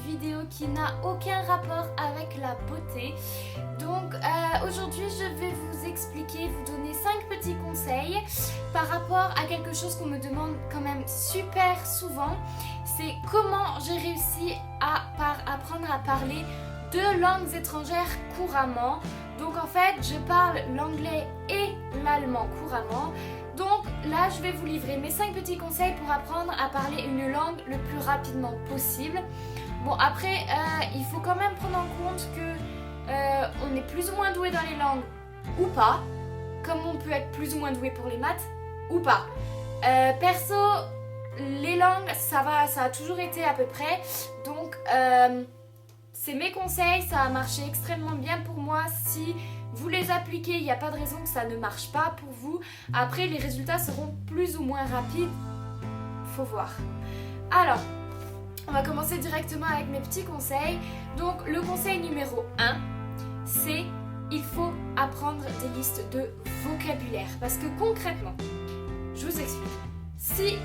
vidéo qui n'a aucun rapport avec la beauté. Donc aujourd'hui je vais vous expliquer, vous donner 5 petits conseils par rapport à quelque chose qu'on me demande quand même super souvent. C'est comment j'ai réussi à apprendre à parler 2 langues étrangères couramment. Donc en fait je parle l'anglais et l'allemand couramment. Donc là je vais vous livrer mes 5 petits conseils pour apprendre à parler une langue le plus rapidement possible. Bon après il faut quand même prendre en compte que on est plus ou moins doué dans les langues ou pas, comme on peut être plus ou moins doué pour les maths ou pas. Perso les langues ça a toujours été à peu près, donc c'est mes conseils, ça a marché extrêmement bien pour moi. Si vous les appliquez, il n'y a pas de raison que ça ne marche pas pour vous. Après, les résultats seront plus ou moins rapides. Faut voir. Alors, on va commencer directement avec mes petits conseils. Donc, le conseil numéro 1, c'est il faut apprendre des listes de vocabulaire. Parce que concrètement, je vous explique. Si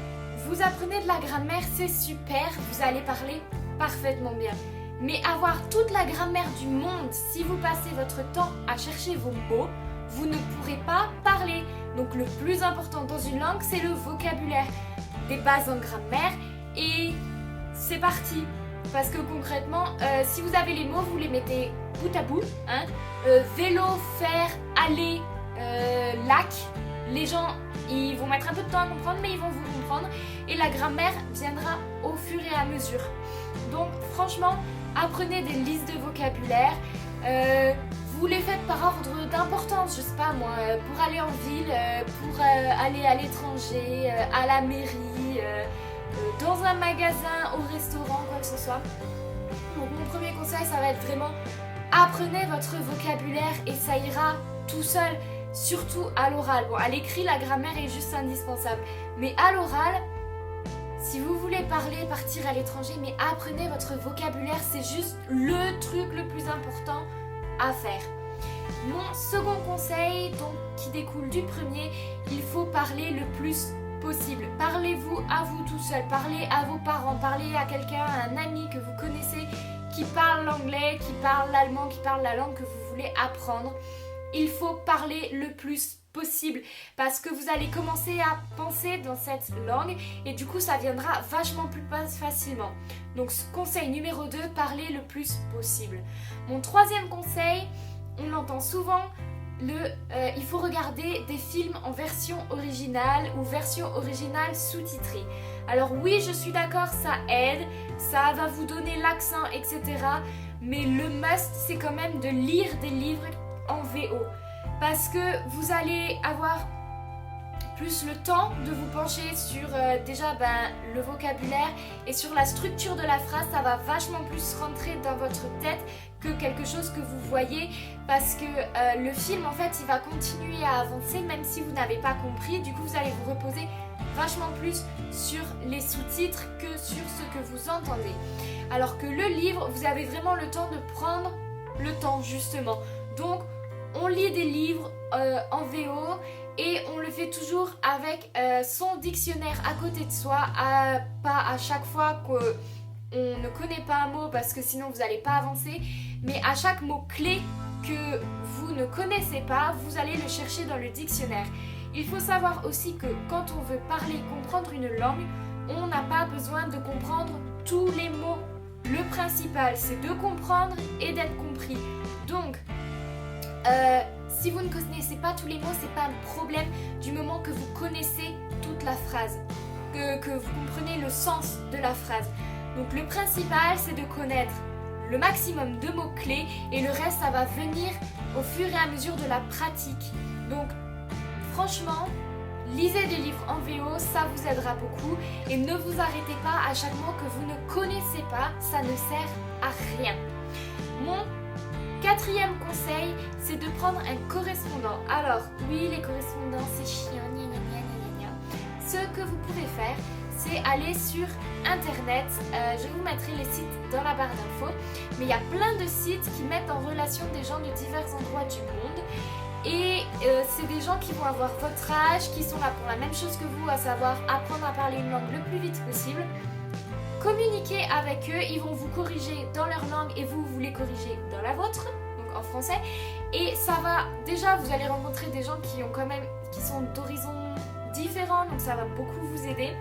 vous apprenez de la grammaire, c'est super, vous allez parler parfaitement bien. Mais avoir toute la grammaire du monde, si vous passez votre temps à chercher vos mots, vous ne pourrez pas parler. Donc le plus important dans une langue, c'est le vocabulaire, des bases en grammaire, et c'est parti. Parce que concrètement, si vous avez les mots, vous les mettez bout à bout. Vélo, fer, aller, lac. Les gens, ils vont mettre un peu de temps à comprendre, mais ils vont vous comprendre. Et la grammaire viendra au fur et à mesure. Donc franchement, apprenez des listes de vocabulaire, vous les faites par ordre d'importance, je sais pas moi, pour aller en ville, pour aller à l'étranger, à la mairie, dans un magasin, au restaurant, quoi que ce soit. Donc mon premier conseil, ça va être vraiment apprenez votre vocabulaire et ça ira tout seul, surtout à l'oral. Bon, à l'écrit, la grammaire est juste indispensable, mais à l'oral, si vous voulez parler, partir à l'étranger, mais apprenez votre vocabulaire, c'est juste le truc le plus important à faire. Mon second conseil, donc, qui découle du premier, il faut parler le plus possible. Parlez-vous à vous tout seul, parlez à vos parents, parlez à quelqu'un, à un ami que vous connaissez qui parle l'anglais, qui parle l'allemand, qui parle la langue que vous voulez apprendre. Il faut parler le plus possible parce que vous allez commencer à penser dans cette langue et du coup ça viendra vachement plus facilement. Donc conseil numéro 2, parlez le plus possible. Mon troisième conseil, on l'entend souvent, il faut regarder des films en version originale ou version originale sous-titrée. Alors oui, je suis d'accord, ça aide, ça va vous donner l'accent, etc. Mais le must, c'est quand même de lire des livres en VO. Parce que vous allez avoir plus le temps de vous pencher sur déjà le vocabulaire et sur la structure de la phrase. Ça va vachement plus rentrer dans votre tête que quelque chose que vous voyez, parce que le film en fait il va continuer à avancer même si vous n'avez pas compris. Du coup vous allez vous reposer vachement plus sur les sous-titres que sur ce que vous entendez. Alors que le livre, vous avez vraiment le temps de prendre le temps justement. Donc on lit des livres en VO et on le fait toujours avec son dictionnaire à côté de soi, pas à chaque fois qu'on ne connaît pas un mot parce que sinon vous n'allez pas avancer, mais à chaque mot clé que vous ne connaissez pas, vous allez le chercher dans le dictionnaire. Il faut savoir aussi que quand on veut parler, comprendre une langue, on n'a pas besoin de comprendre tous les mots. Le principal, c'est de comprendre et d'être compris. Donc, si vous ne connaissez pas tous les mots, c'est pas un problème du moment que vous connaissez toute la phrase, que vous comprenez le sens de la phrase. Donc le principal, c'est de connaître le maximum de mots-clés et le reste, ça va venir au fur et à mesure de la pratique. Donc franchement, lisez des livres en VO, ça vous aidera beaucoup et ne vous arrêtez pas à chaque mot que vous ne connaissez pas, ça ne sert à rien. Mon quatrième conseil, c'est de prendre un correspondant. Alors, oui, les correspondants, c'est chiant, gna gna gna gna gna. Ce que vous pouvez faire, c'est aller sur internet. Je vous mettrai les sites dans la barre d'infos. Mais il y a plein de sites qui mettent en relation des gens de divers endroits du monde. Et c'est des gens qui vont avoir votre âge, qui sont là pour la même chose que vous, à savoir apprendre à parler une langue le plus vite possible. communiquer avec eux, ils vont vous corriger dans leur langue et vous les corrigez dans la vôtre, donc en français. Et ça va, déjà vous allez rencontrer des gens qui sont d'horizons différents, donc ça va beaucoup vous aider.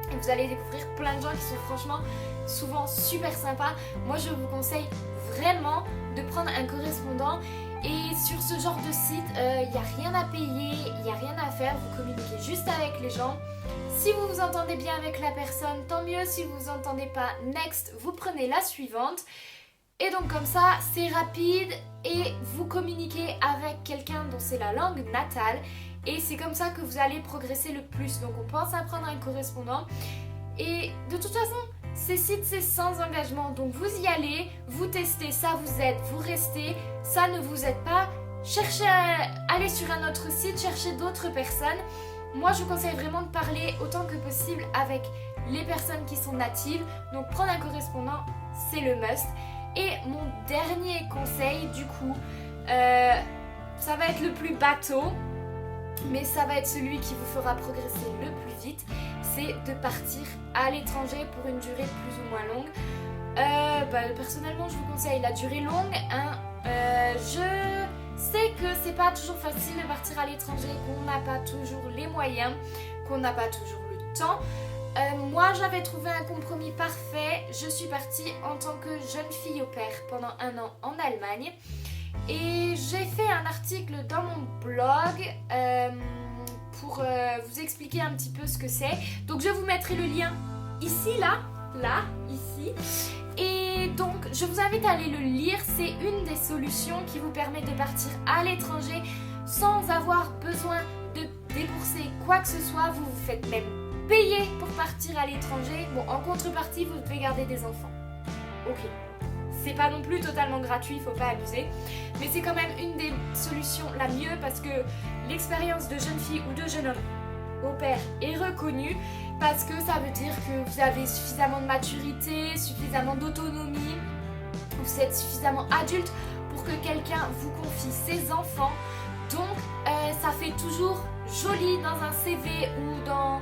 Et vous allez découvrir plein de gens qui sont franchement souvent super sympas. Moi je vous conseille vraiment de prendre un correspondant. Et sur ce genre de site, il n'y a rien à payer, il n'y a rien à faire, vous communiquez juste avec les gens. Si vous vous entendez bien avec la personne, tant mieux. Si vous vous entendez pas, next, vous prenez la suivante. Et donc comme ça, c'est rapide et vous communiquez avec quelqu'un dont c'est la langue natale. Et c'est comme ça que vous allez progresser le plus. Donc on pense à prendre un correspondant. Et de toute façon, ces sites, c'est sans engagement. Donc vous y allez, vous testez, ça vous aide, vous restez. Ça ne vous aide pas, allez sur un autre site, cherchez d'autres personnes. Moi, je vous conseille vraiment de parler autant que possible avec les personnes qui sont natives. Donc prendre un correspondant, c'est le must. Et mon dernier conseil, du coup, ça va être le plus bateau, mais ça va être celui qui vous fera progresser le plus vite, c'est de partir à l'étranger pour une durée plus ou moins longue. Personnellement, je vous conseille la durée longue. Je sais que c'est pas toujours facile de partir à l'étranger, qu'on n'a pas toujours les moyens, qu'on n'a pas toujours le temps. Moi, j'avais trouvé un compromis parfait. Je suis partie en tant que jeune fille au pair pendant 1 an en Allemagne. Et j'ai fait un article dans mon blog pour vous expliquer un petit peu ce que c'est. Donc je vous mettrai le lien ici, ici. Et donc je vous invite à aller le lire. C'est une des solutions qui vous permet de partir à l'étranger sans avoir besoin de débourser quoi que ce soit. Vous vous faites même payer pour partir à l'étranger. Bon, en contrepartie, vous devez garder des enfants. Ok. C'est pas non plus totalement gratuit, il faut pas abuser. Mais c'est quand même une des solutions la mieux parce que l'expérience de jeune fille ou de jeune homme au pair est reconnue parce que ça veut dire que vous avez suffisamment de maturité, suffisamment d'autonomie, vous êtes suffisamment adulte pour que quelqu'un vous confie ses enfants. Donc ça fait toujours joli dans un CV ou dans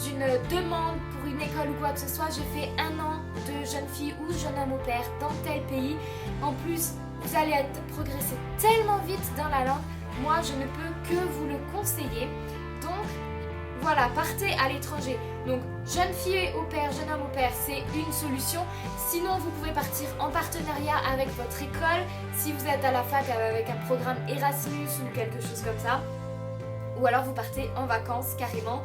une demande pour une école ou quoi que ce soit. J'ai fait 1 an de jeune fille ou jeune homme au pair dans tel pays. En plus, vous allez progresser tellement vite dans la langue. Moi, je ne peux que vous le conseiller. Donc, voilà, partez à l'étranger. Donc, jeune fille au pair, jeune homme au pair, c'est une solution. Sinon, vous pouvez partir en partenariat avec votre école. Si vous êtes à la fac avec un programme Erasmus ou quelque chose comme ça. Ou alors vous partez en vacances carrément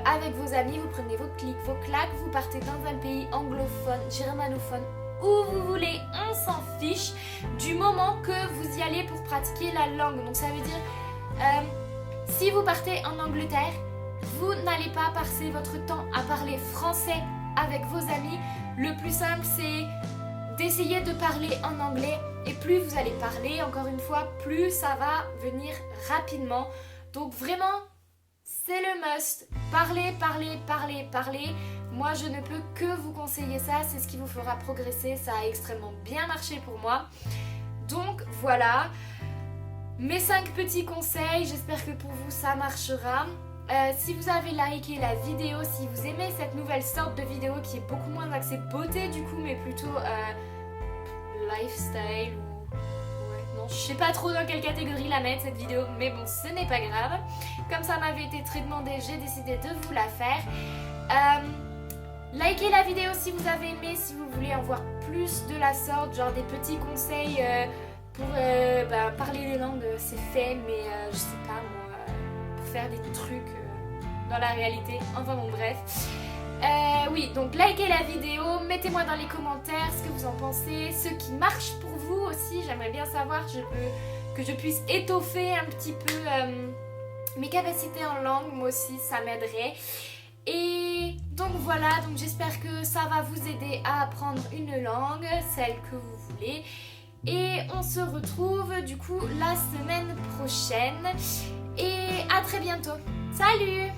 avec vos amis, vous prenez vos clics, vos claques, vous partez dans un pays anglophone, germanophone, où vous voulez, on s'en fiche, du moment que vous y allez pour pratiquer la langue. Donc ça veut dire, si vous partez en Angleterre, vous n'allez pas passer votre temps à parler français avec vos amis. Le plus simple, c'est d'essayer de parler en anglais. Et plus vous allez parler, encore une fois, plus ça va venir rapidement. Donc vraiment, c'est le must. Parlez, parlez, parlez, parlez. Moi, je ne peux que vous conseiller ça. C'est ce qui vous fera progresser. Ça a extrêmement bien marché pour moi. Donc voilà, mes 5 petits conseils. J'espère que pour vous, ça marchera. Si vous avez liké la vidéo, si vous aimez cette nouvelle sorte de vidéo qui est beaucoup moins axée beauté du coup, mais plutôt lifestyle ou... Non, je sais pas trop dans quelle catégorie la mettre cette vidéo, mais bon, ce n'est pas grave. Comme ça m'avait été très demandé, j'ai décidé de vous la faire. Likez la vidéo si vous avez aimé, si vous voulez en voir plus de la sorte, genre des petits conseils pour parler les langues, c'est fait, mais je sais pas moi, pour faire des trucs dans la réalité. Enfin bon, bref. Oui, donc likez la vidéo, mettez-moi dans les commentaires ce que vous en pensez, ce qui marche pour vous aussi, j'aimerais bien savoir, que je puisse étoffer un petit peu mes capacités en langue, moi aussi ça m'aiderait. Et donc voilà, donc j'espère que ça va vous aider à apprendre une langue, celle que vous voulez. Et on se retrouve du coup la semaine prochaine. Et à très bientôt. Salut!